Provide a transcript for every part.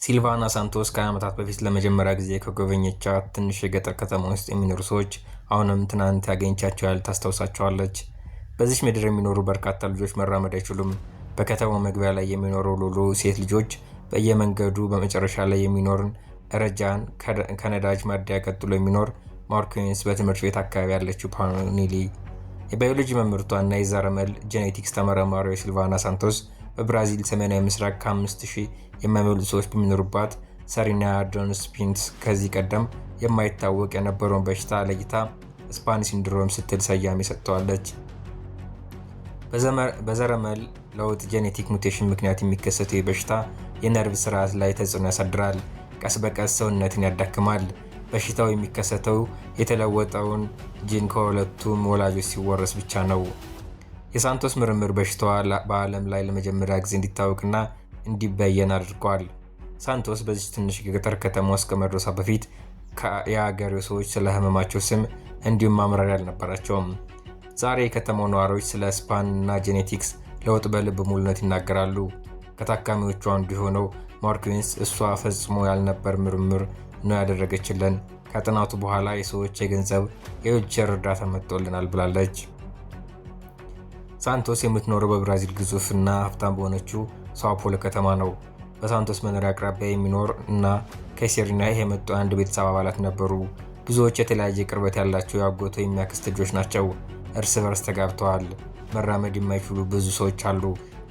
ሲልቫና ሳንቶስ ከዓመታት በፊት ለመጀመሪያ ጊዜ ከጎበኘቻት ትንሽ የገጠር ከተማ ውስጥ የሚኖሩ ሰዎች አሁንም ትናንት ያገኘቻቸው ያህል ታስታውሳቸዋለች። በዚች ምድር የሚኖሩ በርካታ ልጆች መራመድ አይችሉም። በከተማው መግቢያ ላይ የሚኖረው ሉሉ ሴት ልጆች፣ በየመንገዱ በመጨረሻ ላይ የሚኖርን ረጃን፣ ከነዳጅ ማደያ ቀጥሎ የሚኖር ማርኩዊንስ፣ በትምህርት ቤት አካባቢ ያለችው ፓኒሊ። የባዮሎጂ መምህርቷ እና የዘረመል ጄኔቲክስ ተመራማሪዋ ሲልቫና ሳንቶስ በብራዚል ሰሜናዊ ምስራቅ ከ5000 የማይበልጡ ሰዎች በሚኖሩባት ሰሪና ዶንስ ፒንስ ከዚህ ቀደም የማይታወቅ የነበረውን በሽታ ለይታ ስፓን ሲንድሮም ስትል ስያሜ ሰጥተዋለች። በዘረመል ለውጥ ጄኔቲክ ሙቴሽን ምክንያት የሚከሰተው የበሽታ የነርቭ ስርዓት ላይ ተጽዕኖ ያሳድራል። ቀስ በቀስ ሰውነትን ያዳክማል። በሽታው የሚከሰተው የተለወጠውን ጂን ከሁለቱም ወላጆች ሲወረስ ብቻ ነው። የሳንቶስ ምርምር በሽታዋ በዓለም ላይ ለመጀመሪያ ጊዜ እንዲታወቅና እንዲበየን አድርጓል። ሳንቶስ በዚህ ትንሽ የገጠር ከተማ ውስጥ ከመድረሷ በፊት የአገሬው ሰዎች ስለ ህመማቸው ስም እንዲሁም ማብራሪያ አልነበራቸውም። ዛሬ የከተማው ነዋሪዎች ስለ ስፓን እና ጄኔቲክስ ለውጥ በልብ ሙሉነት ይናገራሉ። ከታካሚዎቹ አንዱ የሆነው ማርኩዊንስ እሷ ፈጽሞ ያልነበር ምርምር ነው ያደረገችልን፣ ከጥናቱ በኋላ የሰዎች የገንዘብ የዊልቸር እርዳታ መጥቶልናል ብላለች። ሳንቶስ የምትኖረው በብራዚል ግዙፍ እና ሀብታም በሆነችው ሳኦ ፖሎ ከተማ ነው። በሳንቶስ መኖሪያ አቅራቢያ የሚኖር እና ከሴሪና የመጡ አንድ ቤተሰብ አባላት ነበሩ። ብዙዎች የተለያየ ቅርበት ያላቸው የአጎቶ የሚያክስት ልጆች ናቸው። እርስ በርስ ተጋብተዋል። መራመድ የማይችሉ ብዙ ሰዎች አሉ፣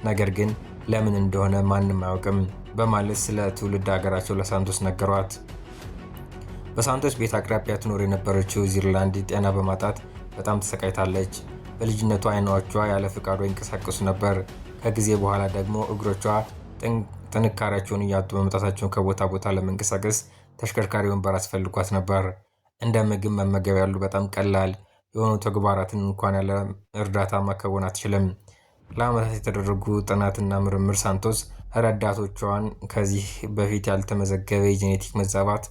ነገር ግን ለምን እንደሆነ ማንም አያውቅም በማለት ስለ ትውልድ ሀገራቸው ለሳንቶስ ነገሯት። በሳንቶስ ቤት አቅራቢያ ትኖር የነበረችው ዚርላንድ ጤና በማጣት በጣም ተሰቃይታለች። በልጅነቷ አይኖቿ ያለ ፍቃዷ ይንቀሳቀሱ ነበር። ከጊዜ በኋላ ደግሞ እግሮቿ ጥንካሬያቸውን እያጡ መምጣታቸውን ከቦታ ቦታ ለመንቀሳቀስ ተሽከርካሪ ወንበር አስፈልጓት ነበር። እንደ ምግብ መመገብ ያሉ በጣም ቀላል የሆኑ ተግባራትን እንኳን ያለ እርዳታ ማከናወን አትችልም። ለዓመታት የተደረጉ ጥናትና ምርምር ሳንቶስ ረዳቶቿን ከዚህ በፊት ያልተመዘገበ የጄኔቲክ መዛባት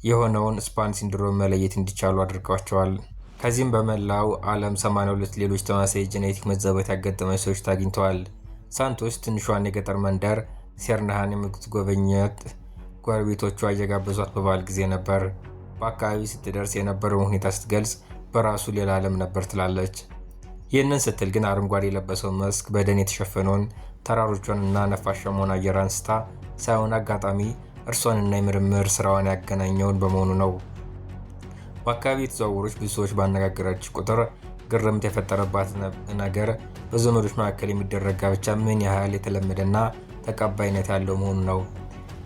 የሆነውን ስፓን ሲንድሮም መለየት እንዲቻሉ አድርገዋቸዋል። ከዚህም በመላው ዓለም 82 ሌሎች ተመሳሳይ የጄኔቲክ መዛባት ያጋጠማቸው ሰዎች ታግኝተዋል። ሳንቶስ ትንሿን የገጠር መንደር ሴርናህን የምትጎበኘት ጎረቤቶቿ እየጋበዟት በበዓል ጊዜ ነበር። በአካባቢ ስትደርስ የነበረውን ሁኔታ ስትገልጽ በራሱ ሌላ ዓለም ነበር ትላለች። ይህንን ስትል ግን አረንጓዴ የለበሰው መስክ፣ በደን የተሸፈነውን ተራሮቿን እና ነፋሻማውን አየር አንስታ ሳይሆን አጋጣሚ እርሷንና የምርምር ስራዋን ያገናኘውን በመሆኑ ነው። በአካባቢ የተዘዋወረች ብዙ ሰዎች ባነጋገረች ቁጥር ግርምት የፈጠረባት ነገር በዘመዶች መካከል የሚደረግ ጋብቻ ምን ያህል የተለመደና ተቀባይነት ያለው መሆኑ ነው።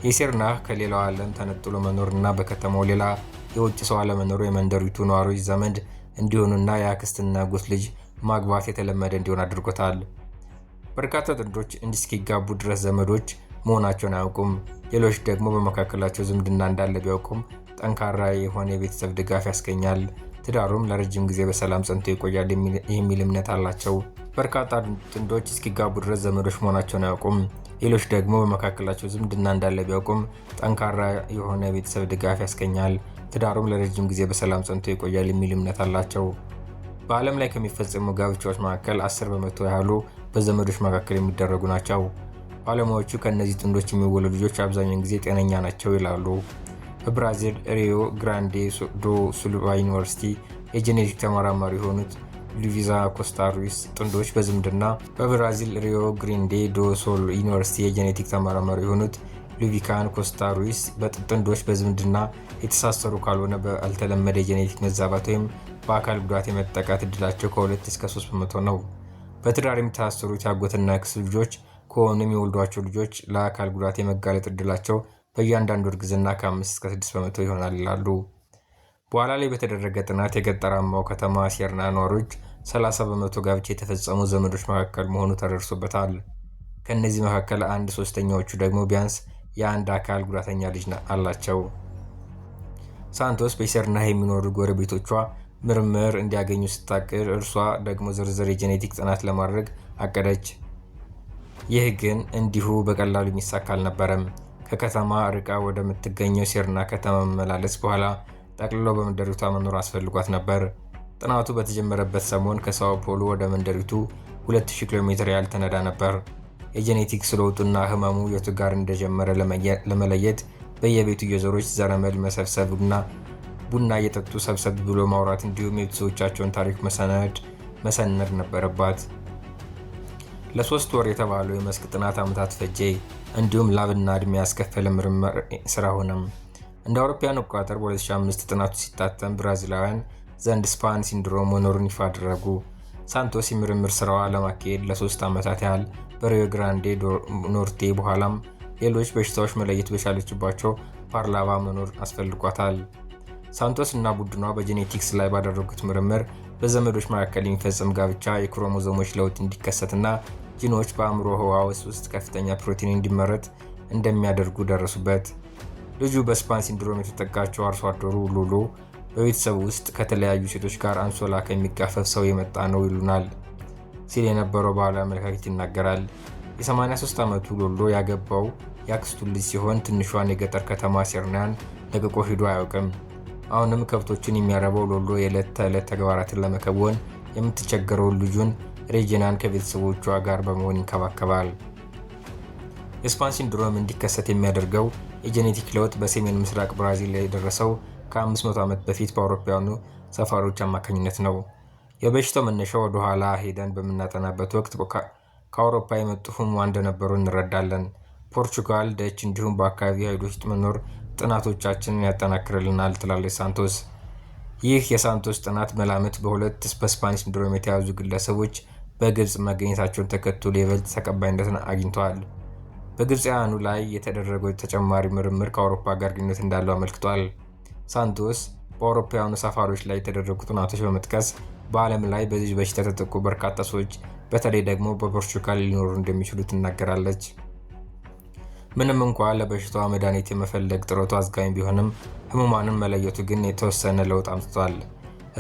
የሴርናህ ከሌላው ዓለም ተነጥሎ መኖርና በከተማው ሌላ የውጭ ሰው አለመኖሩ የመንደሪቱ ነዋሪዎች ዘመድ እንዲሆኑና የአክስትና አጎት ልጅ ማግባት የተለመደ እንዲሆን አድርጎታል። በርካታ ጥንዶች እስኪጋቡ ድረስ ዘመዶች መሆናቸውን አያውቁም። ሌሎች ደግሞ በመካከላቸው ዝምድና እንዳለ ቢያውቁም ጠንካራ የሆነ የቤተሰብ ድጋፍ ያስገኛል። ትዳሩም ለረጅም ጊዜ በሰላም ጸንቶ ይቆያል የሚል እምነት አላቸው። በርካታ ጥንዶች እስኪጋቡ ድረስ ዘመዶች መሆናቸውን አያውቁም። ሌሎች ደግሞ በመካከላቸው ዝምድና እንዳለ ቢያውቁም ጠንካራ የሆነ የቤተሰብ ድጋፍ ያስገኛል። ትዳሩም ለረጅም ጊዜ በሰላም ጸንቶ ይቆያል የሚል እምነት አላቸው። በዓለም ላይ ከሚፈጸሙ ጋብቻዎች መካከል 10% ያህሉ በዘመዶች መካከል የሚደረጉ ናቸው። ባለሙያዎቹ ከእነዚህ ጥንዶች የሚወለዱ ልጆች አብዛኛውን ጊዜ ጤነኛ ናቸው ይላሉ። በብራዚል ሪዮ ግራንዴ ዶ ሱል ዩኒቨርሲቲ የጄኔቲክ ተመራማሪ የሆኑት ሉዊዛ ኮስታ ሩይስ ጥንዶች በዝምድና በብራዚል ሪዮ ግራንዴ ዶ ሱል ዩኒቨርሲቲ የጄኔቲክ ተመራማሪ የሆኑት ሉዊካን ኮስታ ሩይስ ጥንዶች በዝምድና የተሳሰሩ ካልሆነ ባልተለመደ የጄኔቲክ መዛባት ወይም በአካል ጉዳት የመጠቃት እድላቸው ከ2 እስከ 3% ነው። በትዳር የሚተሳሰሩት የአጎትና የአክስት ልጆች ከሆኑ የሚወልዷቸው ልጆች ለአካል ጉዳት የመጋለጥ እድላቸው በእያንዳንዱ እርግዝና ከ5 እስከ 6% ይሆናል ይላሉ። በኋላ ላይ በተደረገ ጥናት የገጠራማው ከተማ ሴርና ነዋሪዎች 30% ጋብቻ የተፈጸሙ ዘመዶች መካከል መሆኑ ተደርሶበታል። ከእነዚህ መካከል 1/3ኛዎቹ ደግሞ ቢያንስ የአንድ አካል ጉዳተኛ ልጅ አላቸው። ሳንቶስ በሴርና የሚኖሩ ጎረቤቶቿ ምርምር እንዲያገኙ ስታቅድ፣ እርሷ ደግሞ ዝርዝር የጄኔቲክ ጥናት ለማድረግ አቀደች። ይህ ግን እንዲሁ በቀላሉ የሚሳካ አልነበረም። ከከተማ ርቃ ወደምትገኘው ሴርና ከተማ መመላለስ በኋላ ጠቅልሎ በመንደሪቷ መኖር አስፈልጓት ነበር። ጥናቱ በተጀመረበት ሰሞን ከሳኦ ፖሎ ወደ መንደሪቱ 2000 ኪሎ ሜትር ያህል ተነዳ ነበር። የጄኔቲክስ ለውጡና ህመሙ የቱ ጋር እንደጀመረ ለመለየት በየቤቱ እየዞረች ዘረመል መሰብሰብና ቡና እየጠጡ ሰብሰብ ብሎ ማውራት እንዲሁም የቤተሰቦቻቸውን ታሪክ መሰነድ ነበረባት። ለ3 ወር የተባለው የመስክ ጥናት ዓመታት ፈጀ። እንዲሁም ላብና ዕድሜ ያስከፈለ ምርምር ስራ ሆነም። እንደ አውሮፓውያን አቆጣጠር በ2005 ጥናቱ ሲታተም ብራዚላውያን ዘንድ ስፓን ሲንድሮም መኖሩን ይፋ አደረጉ። ሳንቶስ የምርምር ስራዋ ለማካሄድ ለ3 ዓመታት ያህል በሪዮ ግራንዴ ኖርቴ በኋላም ሌሎች በሽታዎች መለየት በቻለችባቸው ፓርላቫ መኖር አስፈልጓታል። ሳንቶስ እና ቡድኗ በጄኔቲክስ ላይ ባደረጉት ምርምር በዘመዶች መካከል የሚፈጸም ጋብቻ የክሮሞዞሞች ለውጥ እንዲከሰትና ጂኖች በአእምሮ ህዋስ ውስጥ ከፍተኛ ፕሮቲን እንዲመረት እንደሚያደርጉ ደረሱበት። ልጁ በስፓን ሲንድሮም የተጠቃቸው አርሶ አደሩ ሉሎ በቤተሰቡ ውስጥ ከተለያዩ ሴቶች ጋር አንሶላ ከሚጋፈፍ ሰው የመጣ ነው ይሉናል ሲል የነበረው ባህላዊ አመለካከት ይናገራል። የ83 ዓመቱ ሎሎ ያገባው የአክስቱን ልጅ ሲሆን ትንሿን የገጠር ከተማ ሴርናን ለቅቆ ሂዶ አያውቅም። አሁንም ከብቶችን የሚያረባው ሎሎ የዕለት ተዕለት ተግባራትን ለመከወን የምትቸገረውን ልጁን ሬጂናን ከቤተሰቦቿ ጋር በመሆን ይንከባከባል። የስፓን ሲንድሮም እንዲከሰት የሚያደርገው የጄኔቲክ ለውጥ በሰሜን ምስራቅ ብራዚል ላይ የደረሰው ከ500 ዓመት በፊት በአውሮፓውያኑ ሰፋሪዎች አማካኝነት ነው። የበሽታው መነሻ ወደ ኋላ ሄደን በምናጠናበት ወቅት ከአውሮፓ የመጡ ህሙማን እንደነበሩ እንረዳለን። ፖርቹጋል፣ ደች እንዲሁም በአካባቢ ኃይሎች መኖር ጥናቶቻችንን ያጠናክርልናል ትላለች ሳንቶስ። ይህ የሳንቶስ ጥናት መላምት በሁለት በስፓኒሽ ሲንድሮም የተያዙ ግለሰቦች በግብፅ መገኘታቸውን ተከትሎ ይበልጥ ተቀባይነትን አግኝተዋል። በግብፃውያኑ ላይ የተደረገው ተጨማሪ ምርምር ከአውሮፓ ጋር ግንኙነት እንዳለው አመልክቷል። ሳንቶስ በአውሮፓውያኑ ሰፋሪዎች ላይ የተደረጉ ጥናቶች በመጥቀስ በዓለም ላይ በዚህ በሽታ የተጠቁ በርካታ ሰዎች በተለይ ደግሞ በፖርቹጋል ሊኖሩ እንደሚችሉ ትናገራለች። ምንም እንኳን ለበሽታዋ መድኃኒት የመፈለግ ጥረቱ አዝጋሚ ቢሆንም ህሙማንን መለየቱ ግን የተወሰነ ለውጥ አምጥቷል።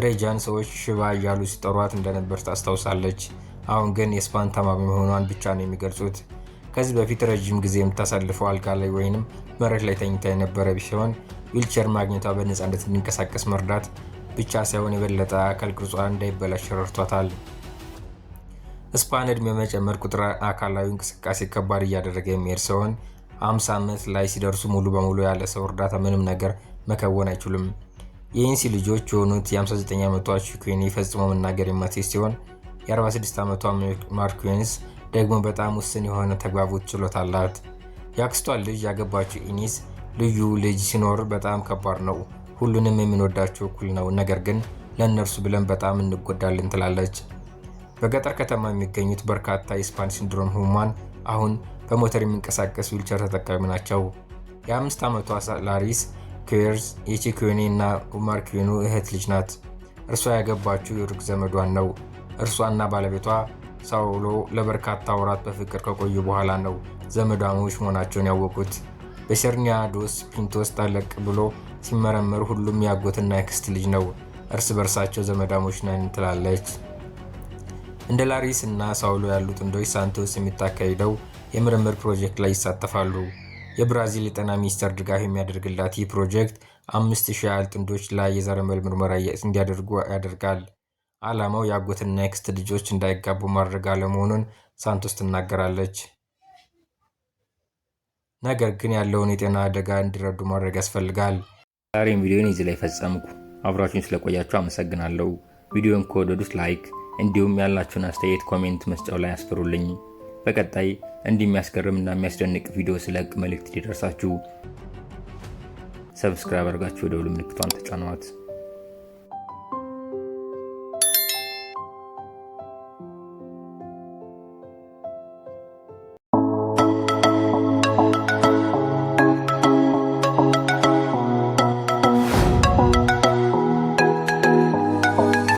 ሬጃን ሰዎች ሽባ እያሉ ሲጠሯት እንደነበር ታስታውሳለች። አሁን ግን የስፓን ታማሚ መሆኗን ብቻ ነው የሚገልጹት። ከዚህ በፊት ረጅም ጊዜ የምታሳልፈው አልጋ ላይ ወይንም መሬት ላይ ተኝታ የነበረ ሲሆን ዊልቸር ማግኘቷ በነፃነት እንዲንቀሳቀስ መርዳት ብቻ ሳይሆን የበለጠ አካል ቅርጿ እንዳይበላሽ ረድቷታል። ስፓን ዕድሜ መጨመር ቁጥር አካላዊ እንቅስቃሴ ከባድ እያደረገ የሚሄድ ሲሆን 50 ዓመት ላይ ሲደርሱ ሙሉ በሙሉ ያለ ሰው እርዳታ ምንም ነገር መከወን አይችሉም። የኢንሲ ልጆች የሆኑት የ59 ዓመቷ ቺኩኒ ፈጽሞ መናገር የማትችል ሲሆን የ46 ዓመቷ ማርኩዌንስ ደግሞ በጣም ውስን የሆነ ተግባቦት ችሎታ አላት። የአክስቷ ልጅ ያገባችው ኢኒስ ልዩ ልጅ ሲኖር በጣም ከባድ ነው። ሁሉንም የምንወዳቸው እኩል ነው፣ ነገር ግን ለእነርሱ ብለን በጣም እንጎዳለን ትላለች። በገጠር ከተማ የሚገኙት በርካታ የስፓን ሲንድሮም ህሙማን አሁን በሞተር የሚንቀሳቀስ ዊልቸር ተጠቃሚ ናቸው። የ5 ዓመቷ ላሪስ ኩዌርዝ የቺኩኒ እና ማርኩዌኑ እህት ልጅ ናት። እርሷ ያገባችው የሩቅ ዘመዷን ነው። እርሷና ባለቤቷ ሳውሎ ለበርካታ ወራት በፍቅር ከቆዩ በኋላ ነው ዘመዳሞች መሆናቸውን ያወቁት። በሴርኒያ ዶስ ፒንቶስ ጠለቅ ብሎ ሲመረመር ሁሉም ያጎትና የክስት ልጅ ነው። እርስ በርሳቸው ዘመዳሞች ነን ትላለች። እንደ ላሪስ እና ሳውሎ ያሉ ጥንዶች ሳንቶስ የሚታካሂደው የምርምር ፕሮጀክት ላይ ይሳተፋሉ። የብራዚል የጤና ሚኒስቴር ድጋፍ የሚያደርግላት ይህ ፕሮጀክት 5000 ያህል ጥንዶች ላይ የዘረመል ምርመራ እንዲያደርጉ ያደርጋል። ዓላማው የአጎትና የክስት ልጆች እንዳይጋቡ ማድረግ አለመሆኑን ሳንቶስ ትናገራለች። ነገር ግን ያለውን የጤና አደጋ እንዲረዱ ማድረግ ያስፈልጋል። ዛሬም ቪዲዮን እዚህ ላይ ፈጸምኩ። አብራችሁን ስለቆያችሁ አመሰግናለሁ። ቪዲዮን ከወደዱት ላይክ፣ እንዲሁም ያላችሁን አስተያየት ኮሜንት መስጫው ላይ አስፍሩልኝ። በቀጣይ እንዲህ የሚያስገርም እና የሚያስደንቅ ቪዲዮ ስለቅ መልእክት እንዲደርሳችሁ ሰብስክራይብ አድርጋችሁ ደውል ምልክቷን ተጫኗት።